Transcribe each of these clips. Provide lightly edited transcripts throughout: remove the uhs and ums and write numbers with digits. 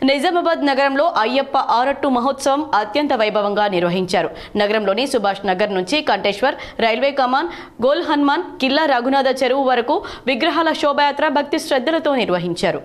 నిజామాబాద్ నగరంలో అయ్యప్ప ఆరట్టు మహోత్సవం అత్యంత వైభవంగా నిర్వహించారు. నగరంలోని సుభాష్ నగర్ నుంచి కంటేశ్వర్, రైల్వే కమాన్, గోల్ హనుమాన్, కిల్లా రఘునాథ చెరువు వరకు విగ్రహాల శోభాయాత్ర భక్తి శ్రద్ధలతో నిర్వహించారు.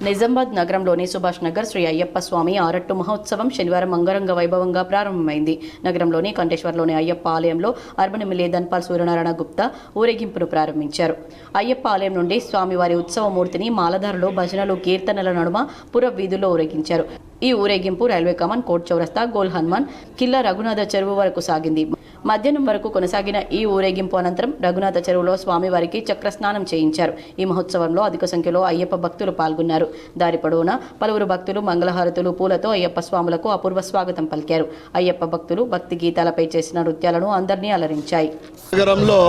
నిజామాబాద్ నగరంలోని సుభాష్ నగర్ శ్రీ అయ్యప్ప స్వామి ఆరట్టు మహోత్సవం శనివారం అంగరంగ వైభవంగా ప్రారంభమైంది. నగరంలోని కంటేశ్వర్లోని అయ్యప్ప ఆలయంలో అర్బన్ ఎమ్మెల్యే ధన్పాల్ సూర్యనారాయణ గుప్తా ఊరేగింపును ప్రారంభించారు. అయ్యప్ప ఆలయం నుండి స్వామివారి ఉత్సవమూర్తిని మాలధారులు భజనలు, కీర్తనల నడుమ పుర వీధుల్లో ఊరేగించారు. ఈ ఊరేగింపు రైల్వే కమాన్, కోట్ చౌరస్తా, గోల్ హనుమాన్, కిల్లా రఘునాథ చెరువు వరకు సాగింది. మధ్యాహ్నం వరకు కొనసాగిన ఈ ఊరేగింపు అనంతరం రఘునాథ చెరువులో స్వామివారికి చక్రస్నానం చేయించారు. ఈ మహోత్సవంలో అధిక సంఖ్యలో అయ్యప్ప భక్తులు పాల్గొన్నారు. దారి పొడవునా పలువురు భక్తులు మంగళహారతులు, పూలతో అయ్యప్ప స్వాములకు అపూర్వ స్వాగతం పలికారు. అయ్యప్ప భక్తులు భక్తి గీతాలపై చేసిన నృత్యాలను అందరినీ అలరించాయి. నగరంలో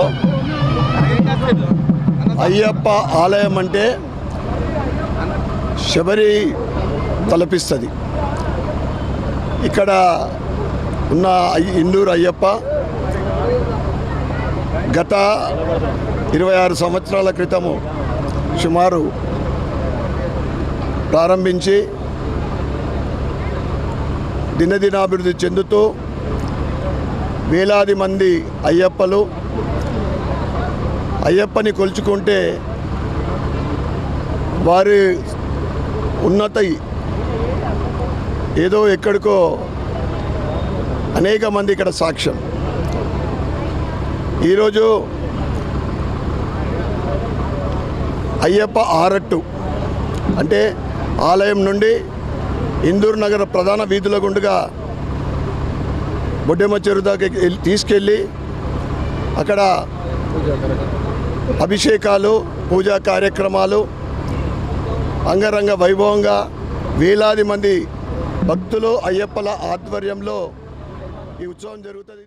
అయ్యప్ప ఆలయం అంటే శబరి తలపిస్తుంది. ఇక్కడ ఉన్న ఇందూరు అయ్యప్ప గత 26 సంవత్సరాల క్రితము సుమారు ప్రారంభించి దినదినాభివృద్ధి చెందుతూ వేలాది మంది అయ్యప్పలు అయ్యప్పని కొలుచుకుంటే వారి ఉన్నతి ఏదో ఎక్కడికో అనేక మంది ఇక్కడ సాక్ష్యం. ఈరోజు అయ్యప్ప ఆరట్టు అంటే ఆలయం నుండి ఇందూరు నగర ప్రధాన వీధుల గుండుగా బొడ్డెమ్మ చెరువు దాకా తీసుకెళ్ళి అక్కడ అభిషేకాలు, పూజా కార్యక్రమాలు అంగరంగ వైభవంగా వేలాది మంది భక్తులు అయ్యప్పల ఆధ్వర్యంలో ఈ ఉత్సవం జరుగుతుంది.